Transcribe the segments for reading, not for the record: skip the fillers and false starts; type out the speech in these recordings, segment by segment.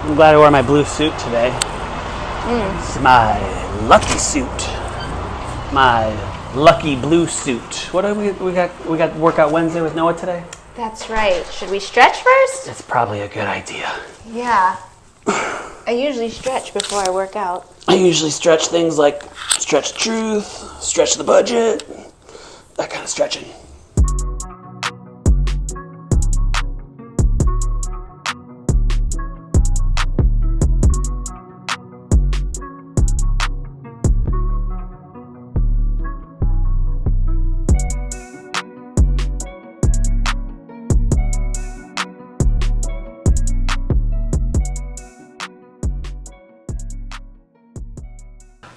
I'm glad I wore my blue suit today. It's my lucky suit. My lucky blue suit. What do we got workout Wednesday with Noah today? That's right. Should we stretch first? It's probably a good idea. Yeah. I usually stretch before I work out. I usually stretch things like stretch truth, stretch the budget, that kind of stretching.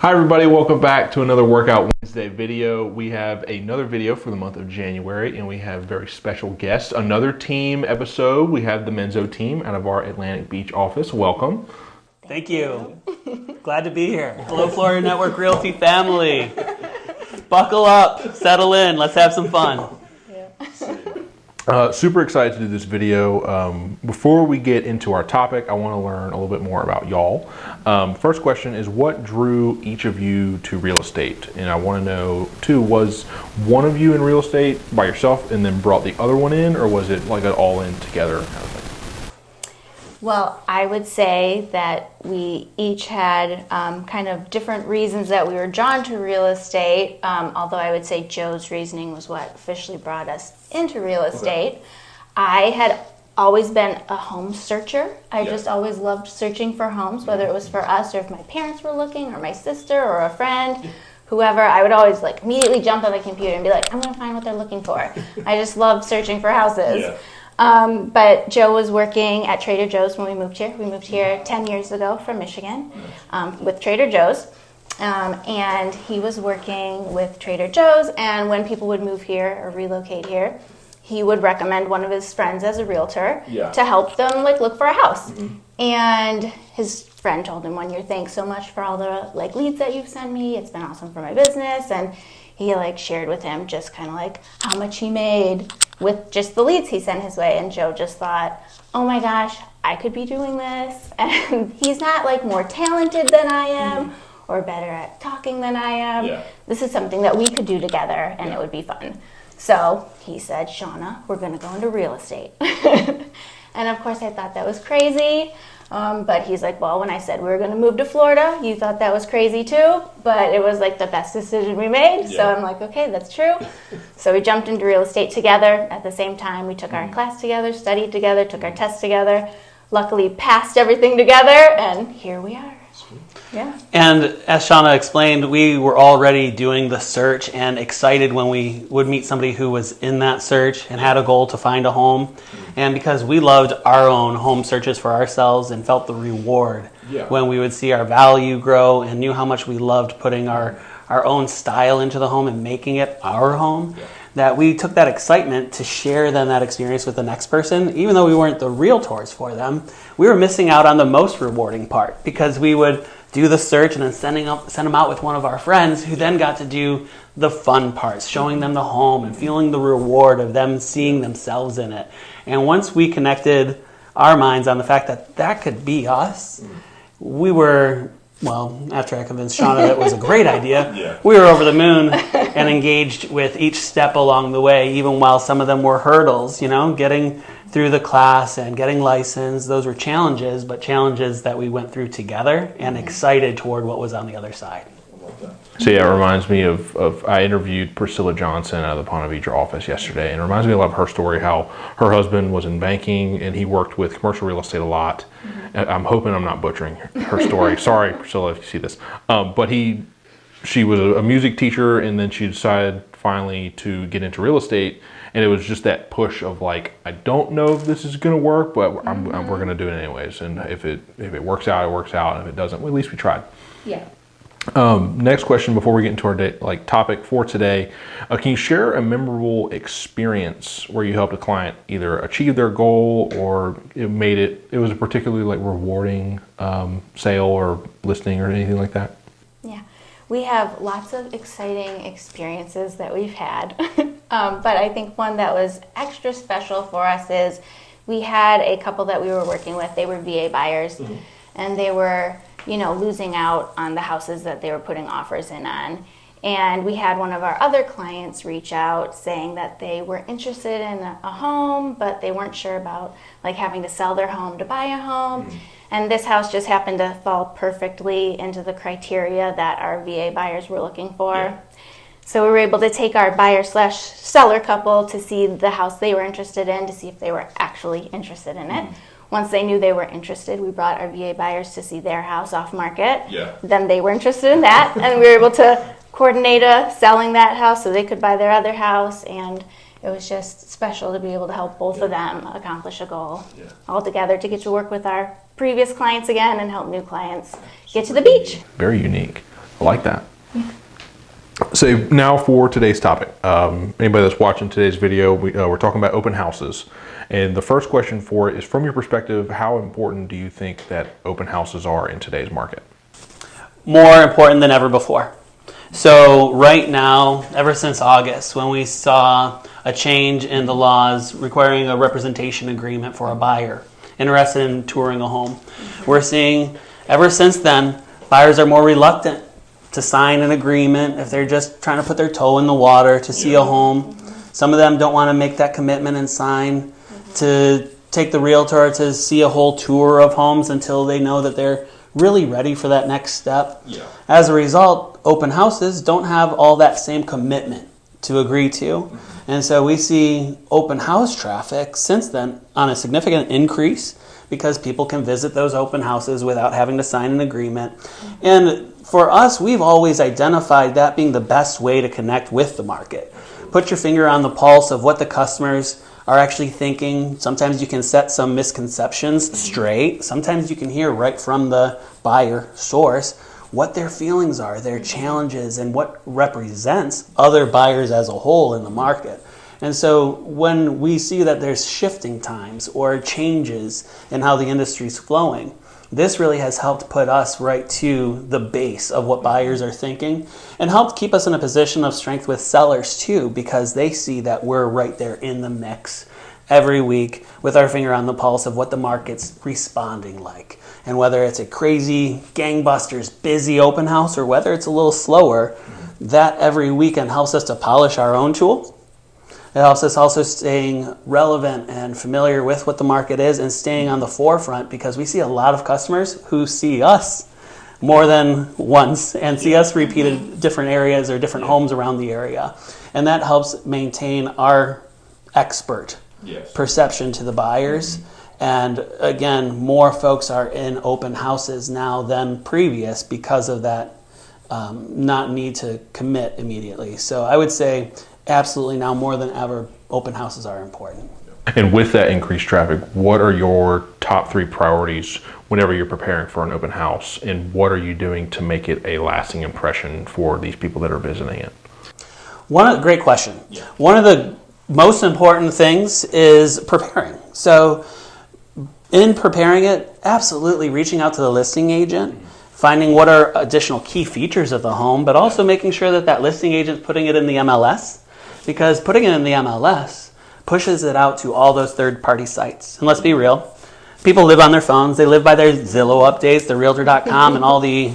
Hi everybody, welcome back to another Workout Wednesday video. We have another video for the month of January and we have very special guests. Another team episode. We have the Menzo Team out of our Atlantic Beach office. Welcome. Thank you. Glad to be here. Hello Florida Network Realty family. Buckle up, settle in, let's have some fun. Super excited to do this video. Before we get into our topic, I want to learn a little bit more about y'all. First question is, what drew each of you to real estate? And I want to know, too, was one of you in real estate by yourself and then brought the other one in, or was it like an all-in together kind of thing? Well, I would say that we each had kind of different reasons that we were drawn to real estate, although I would say Joe's reasoning was what officially brought us into real estate. I had always been a home searcher. I just always loved searching for homes, whether it was for us or if my parents were looking or my sister or a friend, whoever. I would always like immediately jump on the computer and be like, I'm going to find what they're looking for. I just loved searching for houses. Yeah. But Joe was working at Trader Joe's when we moved here. We moved here 10 years ago from Michigan with Trader Joe's. And he was working with Trader Joe's. And when people would move here or relocate here, he would recommend one of his friends as a realtor to help them like look for a house. And his friend told him one year, thanks so much for all the like leads that you've sent me. It's been awesome for my business. And he like shared with him just kind of like how much he made with just the leads he sent his way. And Joe just thought, oh my gosh, I could be doing this. And he's not like more talented than I am or better at talking than I am. Yeah. This is something that we could do together and it would be fun. So he said, Shauna, we're going to go into real estate. And of course I thought that was crazy. But he's like, well, when I said we were going to move to Florida, you thought that was crazy too, but it was like the best decision we made. Yeah. So I'm like, okay, that's true. So we jumped into real estate together at the same time. We took our class together, studied together, took our tests together, luckily passed everything together, and here we are. Yeah. And as Shauna explained, we were already doing the search and excited when we would meet somebody who was in that search and had a goal to find a home. And because we loved our own home searches for ourselves and felt the reward when we would see our value grow and knew how much we loved putting our own style into the home and making it our home, that we took that excitement to share then that experience with the next person. Even though we weren't the realtors for them, we were missing out on the most rewarding part because we would do the search and then send them out with one of our friends who then got to do the fun parts, showing them the home and feeling the reward of them seeing themselves in it. And once we connected our minds on the fact that that could be us, we were, well, after I convinced Shauna that it was a great idea, we were over the moon and engaged with each step along the way, even while some of them were hurdles, you know, getting through the class and getting licensed. Those were challenges, but challenges that we went through together and excited toward what was on the other side. So yeah, it reminds me of I interviewed Priscilla Johnson out of the Ponte Vedra office yesterday, and it reminds me a lot of her story, how her husband was in banking and he worked with commercial real estate a lot. I'm hoping I'm not butchering her story. Sorry, Priscilla, if you see this. But she was a music teacher, and then she decided finally to get into real estate. And it was just that push of like, I don't know if this is going to work, but we're going to do it anyways. And if it works out, it works out. And if it doesn't, well, at least we tried. Yeah. Next question before we get into our topic for today. Can you share a memorable experience where you helped a client either achieve their goal or it was a particularly like rewarding sale or listing or anything like that? Yeah. We have lots of exciting experiences that we've had. But I think one that was extra special for us is we had a couple that we were working with. They were VA buyers, and they were, losing out on the houses that they were putting offers in on. And we had one of our other clients reach out saying that they were interested in a home, but they weren't sure about like having to sell their home to buy a home. And this house just happened to fall perfectly into the criteria that our VA buyers were looking for. Yeah. So we were able to take our buyer/seller couple to see the house they were interested in, to see if they were actually interested in it. Once they knew they were interested, we brought our VA buyers to see their house off market. Yeah. Then they were interested in that, and we were able to coordinate selling that house so they could buy their other house. And it was just special to be able to help both of them accomplish a goal all together, to get to work with our previous clients again and help new clients get to the beach. Very unique. I like that. So now for today's topic. Anybody that's watching today's video, we're talking about open houses. And the first question for it is, from your perspective, how important do you think that open houses are in today's market? More important than ever before. So right now, ever since August, when we saw a change in the laws requiring a representation agreement for a buyer interested in touring a home, we're seeing ever since then, buyers are more reluctant to sign an agreement if they're just trying to put their toe in the water to see a home. Some of them don't want to make that commitment and sign to take the realtor to see a whole tour of homes until they know that they're really ready for that next step. As a result, open houses don't have all that same commitment to agree to. And so we see open house traffic since then on a significant increase, because people can visit those open houses without having to sign an agreement. And for us, we've always identified that being the best way to connect with the market. Put your finger on the pulse of what the customers are actually thinking. Sometimes you can set some misconceptions straight. Sometimes you can hear right from the buyer source what their feelings are, their challenges, and what represents other buyers as a whole in the market. And so when we see that there's shifting times or changes in how the industry's flowing, this really has helped put us right to the base of what buyers are thinking, and helped keep us in a position of strength with sellers too, because they see that we're right there in the mix every week with our finger on the pulse of what the market's responding like. And whether it's a crazy gangbusters busy open house or whether it's a little slower, that every weekend helps us to polish our own tools. It helps us also staying relevant and familiar with what the market is and staying on the forefront, because we see a lot of customers who see us more than once and see us repeated in different areas or different homes around the area. And that helps maintain our expert perception to the buyers. And again, more folks are in open houses now than previous because of that not need to commit immediately. So I would say absolutely now more than ever, open houses are important. And with that increased traffic, what are your top 3 priorities whenever you're preparing for an open house? And what are you doing to make it a lasting impression for these people that are visiting it? Great question. One of the most important things is preparing. So in preparing it, absolutely reaching out to the listing agent, finding what are additional key features of the home, but also making sure that that listing agent's putting it in the MLS, because putting it in the MLS pushes it out to all those third-party sites. And let's be real, people live on their phones. They live by their Zillow updates, their Realtor.com, and all the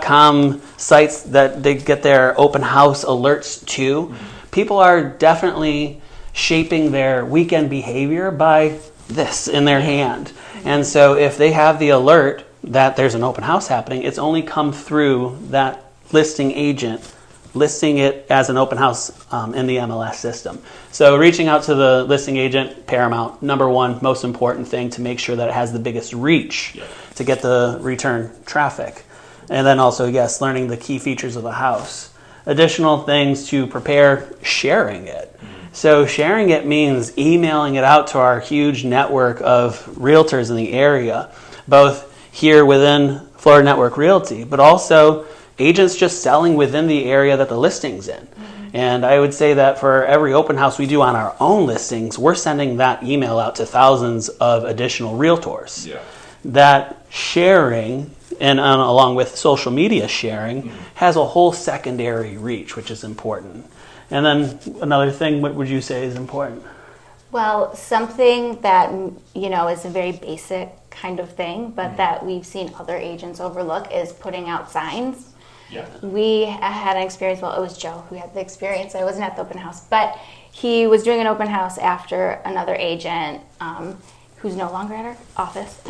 .com sites that they get their open house alerts to. People are definitely shaping their weekend behavior by this in their hand. And so if they have the alert that there's an open house happening, it's only come through that listing agent listing it as an open house in the MLS system. So reaching out to the listing agent, paramount, number one, most important thing to make sure that it has the biggest reach to get the return traffic. And then also, yes, learning the key features of the house. Additional things to prepare, sharing it. So sharing it means emailing it out to our huge network of realtors in the area, both here within Florida Network Realty, but also agents just selling within the area that the listing's in. And I would say that for every open house we do on our own listings, we're sending that email out to thousands of additional realtors. That sharing, and along with social media sharing, has a whole secondary reach, which is important. And then another thing, what would you say is important? Well, something that, is a very basic kind of thing, but that we've seen other agents overlook is putting out signs. Yeah. We had an experience, well, it was Joe who had the experience. I wasn't at the open house, but he was doing an open house after another agent who's no longer at our office,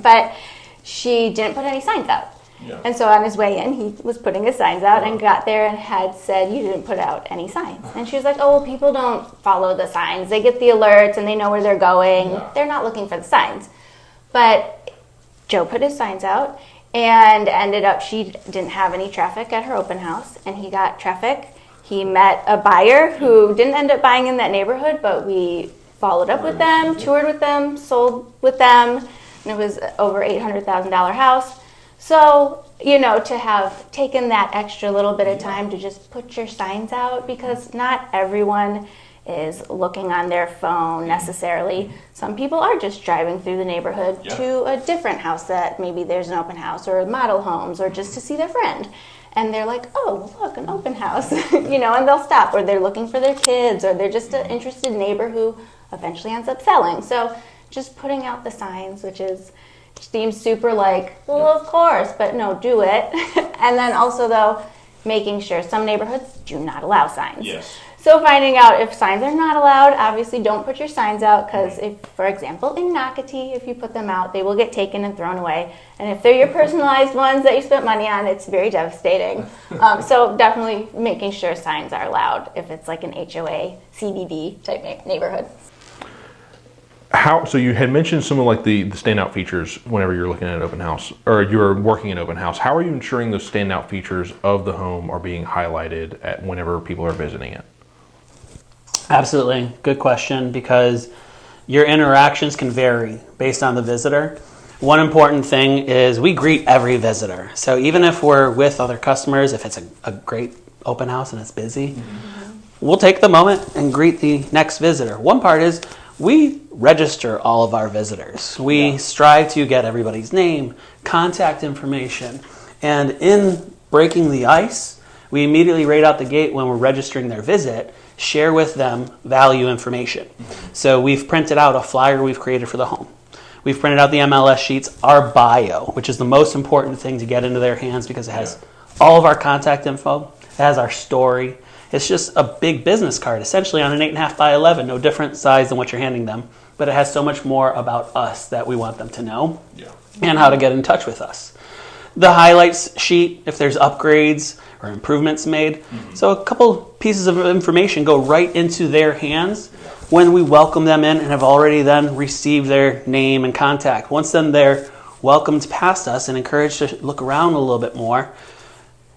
but she didn't put any signs out. Yeah. And so on his way in, he was putting his signs out and got there and had said, "You didn't put out any signs." And she was like, "Oh, well, people don't follow the signs. They get the alerts and they know where they're going. Yeah. They're not looking for the signs." But Joe put his signs out and ended up, she didn't have any traffic at her open house, and he got traffic. He met a buyer who didn't end up buying in that neighborhood, but we followed up with them, toured with them, sold with them, and it was over $800,000 house. So, to have taken that extra little bit of time to just put your signs out, because not everyone is looking on their phone necessarily. Some people are just driving through the neighborhood to a different house that maybe there's an open house, or model homes, or just to see their friend. And they're like, "Oh, look, an open house," and they'll stop, or they're looking for their kids, or they're just an interested neighbor who eventually ends up selling. So just putting out the signs, which seems super well, of course, but no, do it. And then also, though, making sure some neighborhoods do not allow signs. Yes. So finding out if signs are not allowed, obviously don't put your signs out, because if, for example, in Nocatee, if you put them out, they will get taken and thrown away. And if they're your personalized ones that you spent money on, it's very devastating. So definitely making sure signs are allowed if it's like an HOA, CBD type neighborhood. So you had mentioned some of the standout features whenever you're looking at an open house, or you're working an open house. How are you ensuring those standout features of the home are being highlighted whenever people are visiting it? Absolutely. Good question, because your interactions can vary based on the visitor. One important thing is we greet every visitor. So even if we're with other customers, if it's a great open house and it's busy, we'll take the moment and greet the next visitor. One part is we register all of our visitors. We strive to get everybody's name, contact information, and in breaking the ice, we immediately right out the gate when we're registering their visit, share with them value information. So we've printed out a flyer we've created for the home. We've printed out the MLS sheets, our bio, which is the most important thing to get into their hands, because it has all of our contact info, it has our story. It's just a big business card, essentially on an 8.5 by 11, no different size than what you're handing them, but it has so much more about us that we want them to know and how to get in touch with us. The highlights sheet, if there's upgrades or improvements made. So a couple pieces of information go right into their hands when we welcome them in and have already then received their name and contact. Once then they're welcomed past us and encouraged to look around a little bit more,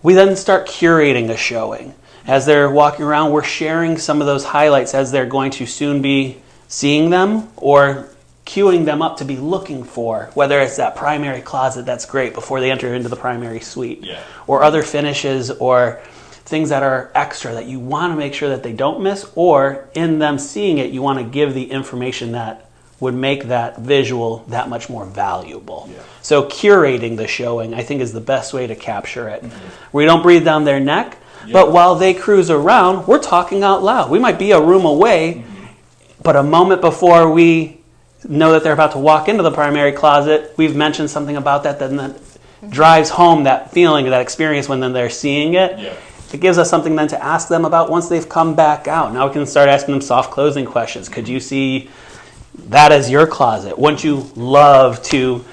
we then start curating a showing. As they're walking around, we're sharing some of those highlights as they're going to soon be seeing them, or queuing them up to be looking for, whether it's that primary closet that's great before they enter into the primary suite, or other finishes or things that are extra that you want to make sure that they don't miss, or in them seeing it, you want to give the information that would make that visual that much more valuable. So curating the showing, I think, is the best way to capture it. We don't breathe down their neck, but while they cruise around, we're talking out loud. We might be a room away, but a moment before we know that they're about to walk into the primary closet, we've mentioned something about that, then that drives home that feeling, that experience when then they're seeing it. It gives us something then to ask them about once they've come back out. Now we can start asking them soft closing questions. Could you see that as your closet? Wouldn't you love to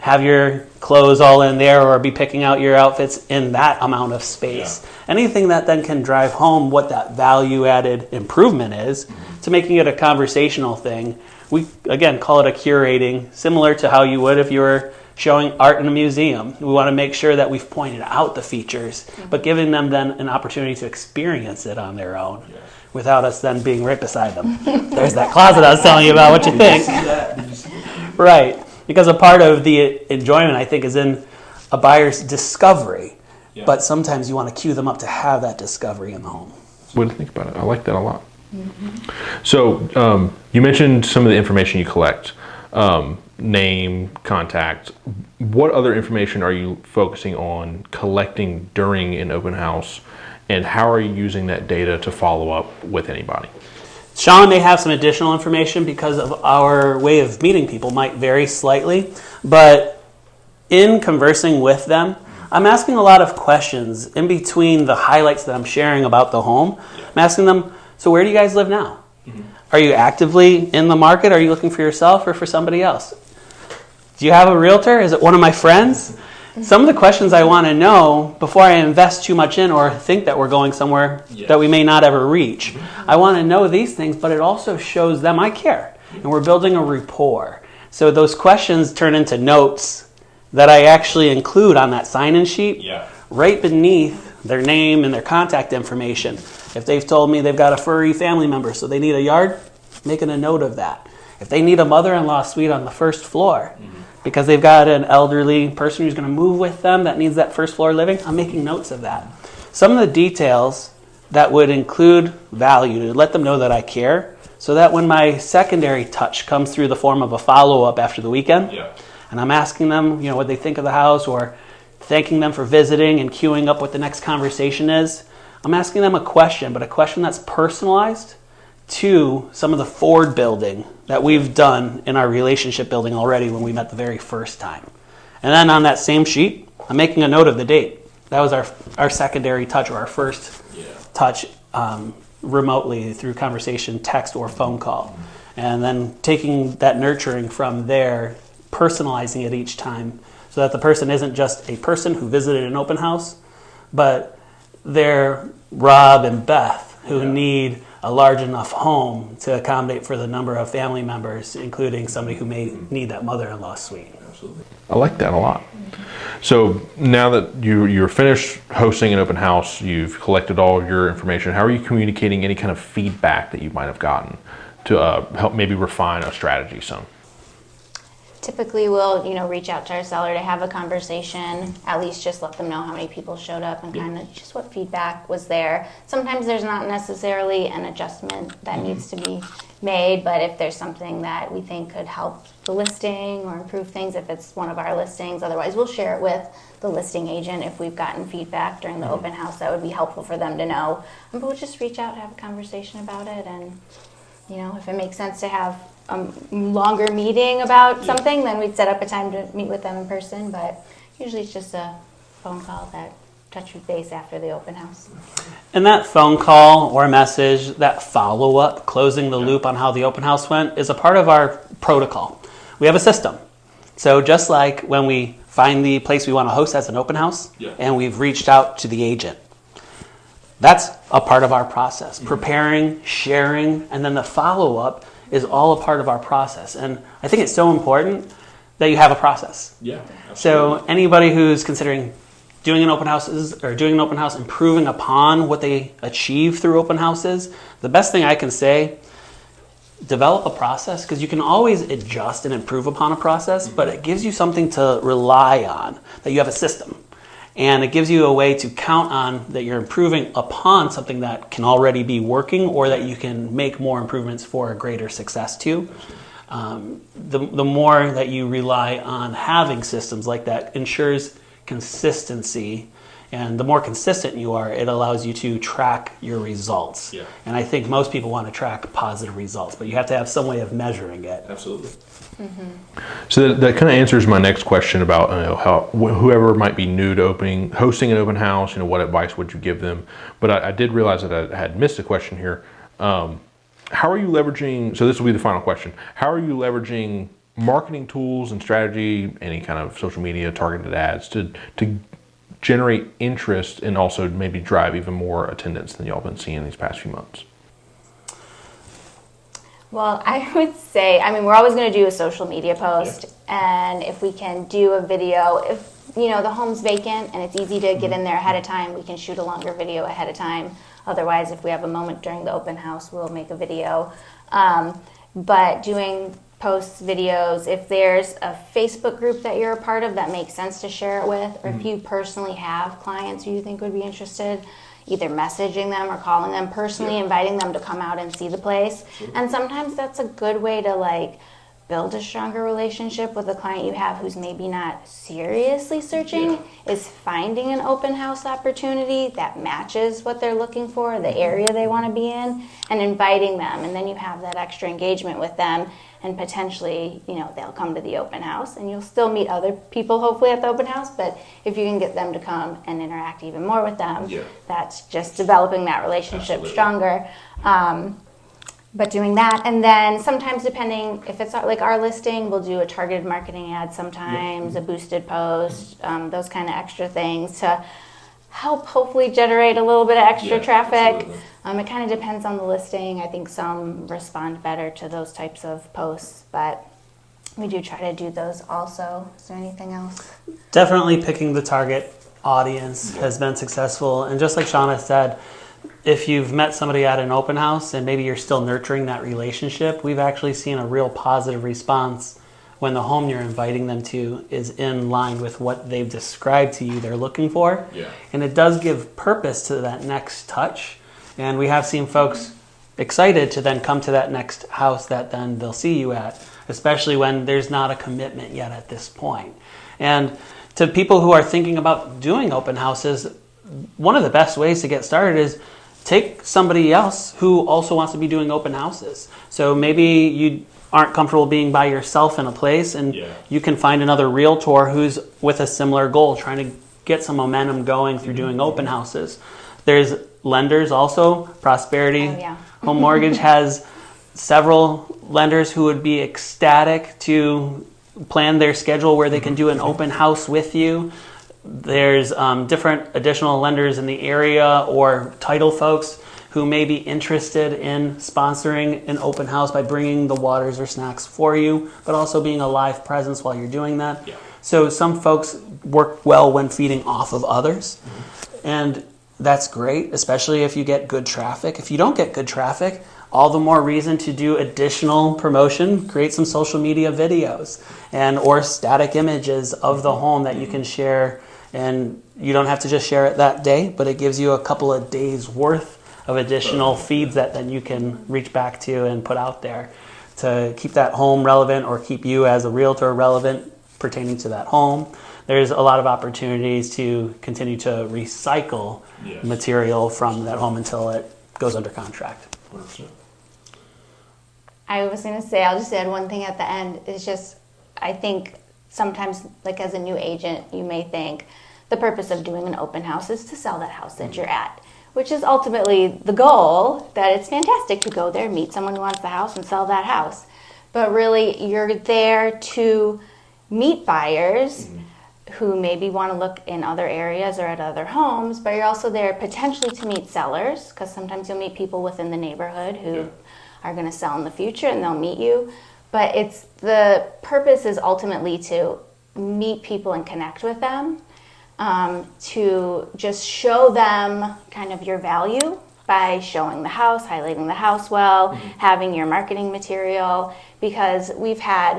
have your clothes all in there, or be picking out your outfits in that amount of space? Anything that then can drive home what that value added improvement is to making it a conversational thing. We, again, call it a curating, similar to how you would if you were showing art in a museum. We want to make sure that we've pointed out the features, but giving them then an opportunity to experience it on their own without us then being right beside them. There's that closet I was telling you about, what you think? Right. Because a part of the enjoyment, I think, is in a buyer's discovery. But sometimes you want to cue them up to have that discovery in the home. What do you think about it? I like that a lot. So you mentioned some of the information you collect, name, contact. What other information are you focusing on collecting during an open house, and how are you using that data to follow up with anybody? Sean may have some additional information because of our way of meeting people might vary slightly, but in conversing with them, I'm asking a lot of questions in between the highlights that I'm sharing about the home. I'm asking them, so where do you guys live now? Are you actively in the market? Are you looking for yourself or for somebody else? Do you have a realtor? Is it one of my friends? Some of the questions I want to know before I invest too much in or think that we're going somewhere that we may not ever reach. I want to know these things, but it also shows them I care. And we're building a rapport. So those questions turn into notes that I actually include on that sign-in sheet right beneath their name and their contact information. If they've told me they've got a furry family member, so they need a yard, making a note of that. If they need a mother-in-law suite on the first floor, because they've got an elderly person who's going to move with them that needs that first floor living, I'm making notes of that. Some of the details that would include value to let them know that I care, so that when my secondary touch comes through the form of a follow-up after the weekend, and I'm asking them, what they think of the house, or thanking them for visiting and queuing up what the next conversation is, I'm asking them a question, but a question that's personalized to some of the forward building that we've done in our relationship building already when we met the very first time. And then on that same sheet, I'm making a note of the date. That was our secondary touch, or our first touch remotely through conversation, text, or phone call. And then taking that nurturing from there, personalizing it each time, so that the person isn't just a person who visited an open house, but they're Rob and Beth who need a large enough home to accommodate for the number of family members, including somebody who may need that mother-in-law suite. Absolutely. I like that a lot. So now that you're finished hosting an open house, you've collected all of your information, how are you communicating any kind of feedback that you might have gotten to help maybe refine a strategy some? Typically, we'll reach out to our seller to have a conversation, at least just let them know how many people showed up and kind of just what feedback was there. Sometimes there's not necessarily an adjustment that needs to be made, but if there's something that we think could help the listing or improve things, if it's one of our listings, otherwise we'll share it with the listing agent if we've gotten feedback during the open house that would be helpful for them to know. But we'll just reach out, have a conversation about it, and if it makes sense to have a longer meeting about something, then we'd set up a time to meet with them in person, but usually it's just a phone call, that touch base after the open house. And that phone call or message, that follow-up, closing the loop on how the open house went, is a part of our protocol. We have a system. So just like when we find the place we want to host as an open house, and we've reached out to the agent, that's a part of our process. Preparing, sharing, and then the follow-up is all a part of our process. And I think it's so important that you have a process. So anybody who's considering doing an open house, improving upon what they achieve through open houses, the best thing I can say, develop a process, because you can always adjust and improve upon a process, but it gives you something to rely on, that you have a system. And it gives you a way to count on that you're improving upon something that can already be working, or that you can make more improvements for a greater success to. The more that you rely on having systems like that ensures consistency. And the more consistent you are, it allows you to track your results. And I think most people want to track positive results, but you have to have some way of measuring it. Absolutely. So that kind of answers my next question about how whoever might be new to hosting an open house, what advice would you give them? But I did realize that I had missed a question here. How are you leveraging, so this will be the final question, how are you leveraging marketing tools and strategy, any kind of social media targeted ads to generate interest and also maybe drive even more attendance than y'all been seeing these past few months? Well, I would say, we're always going to do a social media post, and if we can do a video, if the home's vacant and it's easy to get in there ahead of time, we can shoot a longer video ahead of time. Otherwise, if we have a moment during the open house, we'll make a video. But doing posts, videos, if there's a Facebook group that you're a part of that makes sense to share it with, or if you personally have clients who you think would be interested, either messaging them or calling them personally, inviting them to come out and see the place. And sometimes that's a good way to build a stronger relationship with a client you have who's maybe not seriously searching is finding an open house opportunity that matches what they're looking for, the area they want to be in, and inviting them. And then you have that extra engagement with them, and potentially, they'll come to the open house, and you'll still meet other people hopefully at the open house. But if you can get them to come and interact even more with them, that's just developing that relationship stronger. But doing that, and then sometimes depending, if it's like our listing, we'll do a targeted marketing ad sometimes, a boosted post, those kind of extra things to help hopefully generate a little bit of extra traffic. It kind of depends on the listing. I think some respond better to those types of posts, but we do try to do those also. Is there anything else? Definitely picking the target audience has been successful. And just like Shauna said, if you've met somebody at an open house and maybe you're still nurturing that relationship, we've actually seen a real positive response when the home you're inviting them to is in line with what they've described to you they're looking for. And it does give purpose to that next touch. And we have seen folks excited to then come to that next house that then they'll see you at, especially when there's not a commitment yet at this point. And to people who are thinking about doing open houses, one of the best ways to get started is take somebody else who also wants to be doing open houses. So maybe you aren't comfortable being by yourself in a place, and you can find another realtor who's with a similar goal, trying to get some momentum going through doing open houses. There's lenders also. Prosperity Home Mortgage has several lenders who would be ecstatic to plan their schedule where they can do an open house with you. There's different additional lenders in the area or title folks who may be interested in sponsoring an open house by bringing the waters or snacks for you, but also being a live presence while you're doing that. So some folks work well when feeding off of others, and that's great, especially if you get good traffic. If you don't get good traffic, all the more reason to do additional promotion, create some social media videos or static images of the home that you can share. And you don't have to just share it that day, but it gives you a couple of days worth of additional feeds that then you can reach back to and put out there to keep that home relevant or keep you as a realtor relevant pertaining to that home. There's a lot of opportunities to continue to recycle material from that home until it goes under contract. 100%. I was going to say, I'll just add one thing at the end. It's just, I think sometimes, like as a new agent, you may think the purpose of doing an open house is to sell that house that you're at, which is ultimately the goal, that it's fantastic to go there, meet someone who wants the house and sell that house. But really, you're there to meet buyers who maybe want to look in other areas or at other homes, but you're also there potentially to meet sellers, because sometimes you'll meet people within the neighborhood who are going to sell in the future, and they'll meet you. But it's the purpose is ultimately to meet people and connect with them, to just show them kind of your value by showing the house, highlighting the house well, having your marketing material. Because we've had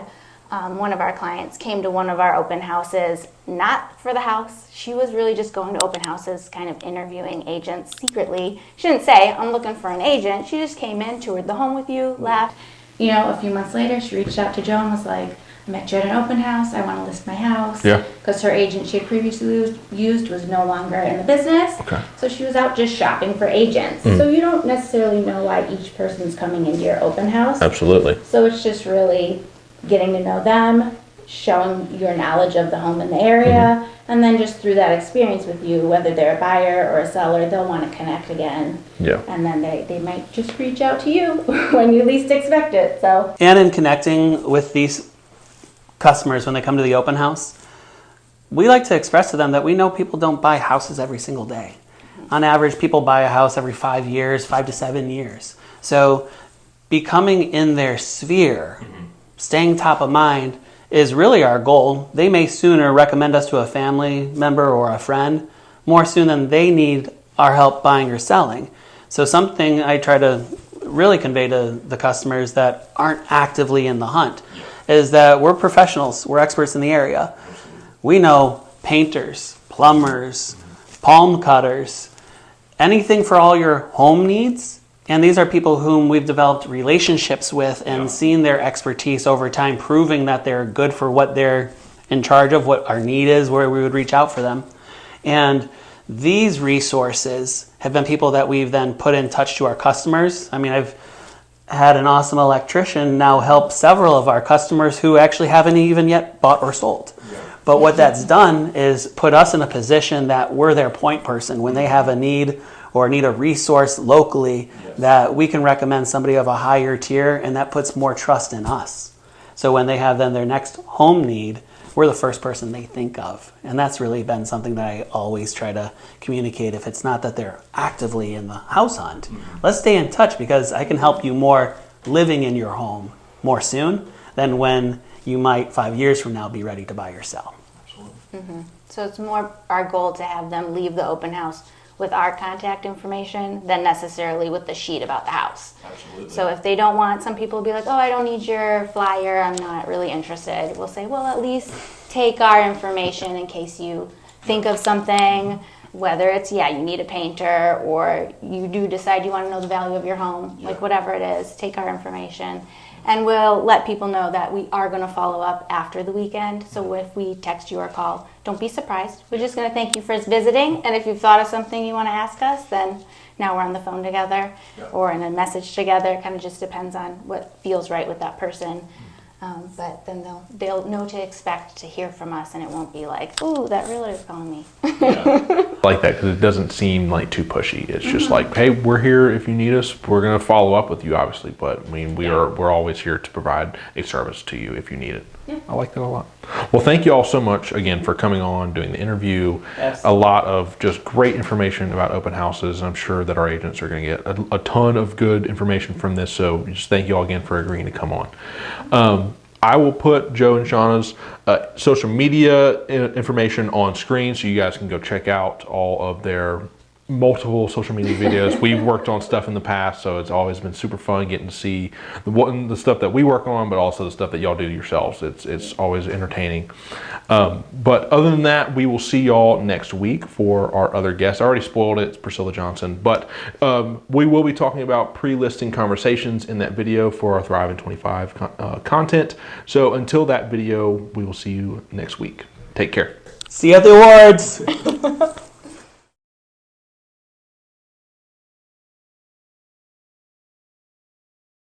one of our clients came to one of our open houses, not for the house. She was really just going to open houses, kind of interviewing agents secretly. She didn't say, I'm looking for an agent. She just came in, toured the home with you, laughed. A few months later, she reached out to Joe and was like, I met you at an open house. I want to list my house. Because her agent she had previously used was no longer in the business. So she was out just shopping for agents. So you don't necessarily know why each person's coming into your open house. Absolutely. So it's just really getting to know them, showing your knowledge of the home in the area, and then just through that experience with you, whether they're a buyer or a seller, they'll want to connect again. And then they might just reach out to you when you least expect it. So. And in connecting with these customers when they come to the open house, we like to express to them that we know people don't buy houses every single day. On average, people buy a house every 5 years, 5 to 7 years. So becoming in their sphere, staying top of mind is really our goal. They may sooner recommend us to a family member or a friend more soon than they need our help buying or selling. So something I try to really convey to the customers that aren't actively in the hunt is that we're professionals. We're experts in the area. We know painters, plumbers, palm cutters, anything for all your home needs And these are people whom we've developed relationships with and seen their expertise over time, proving that they're good for what they're in charge of, what our need is, where we would reach out for them. And these resources have been people that we've then put in touch to our customers. I mean, I've had an awesome electrician now help several of our customers who actually haven't even yet bought or sold. But what that's done is put us in a position that we're their point person when they have a need or need a resource locally, that we can recommend somebody of a higher tier, and that puts more trust in us. So when they have then their next home need, we're the first person they think of. And that's really been something that I always try to communicate. If it's not that they're actively in the house hunt, let's stay in touch, because I can help you more living in your home more soon than when you might 5 years from now be ready to buy or sell. So it's more our goal to have them leave the open house with our contact information than necessarily with the sheet about the house. Absolutely. So if they don't want, some people will be like, oh, I don't need your flyer, I'm not really interested. We'll say, well, at least take our information in case you think of something, whether it's, you need a painter, or you do decide you want to know the value of your home, like whatever it is, take our information. And we'll let people know that we are going to follow up after the weekend. So if we text you or call, don't be surprised. We're just going to thank you for visiting. And if you've thought of something you want to ask us, then now we're on the phone together or in a message together. It kind of just depends on what feels right with that person. But then they'll know to expect to hear from us, and it won't be like, ooh, that realtor's calling me. Like that, because it doesn't seem like too pushy. It's just like, hey, we're here if you need us. We're going to follow up with you, obviously, but I mean, we're always here to provide a service to you if you need it. I like that a lot. Well, thank you all so much again for coming on, doing the interview. A lot of just great information about open houses. I'm sure that our agents are going to get a ton of good information from this. So just thank you all again for agreeing to come on. I will put Joe and Shauna's social media information on screen so you guys can go check out all of their multiple social media videos. We've worked on stuff in the past, so it's always been super fun getting to see the stuff that we work on, but also the stuff that y'all do yourselves. It's always entertaining. But other than that, we will see y'all next week for our other guests. I already spoiled it, it's Priscilla Johnson, but we will be talking about pre-listing conversations in that video for our Thrive in 25 content. So until that video, we will see you next week. Take care. See you at the awards.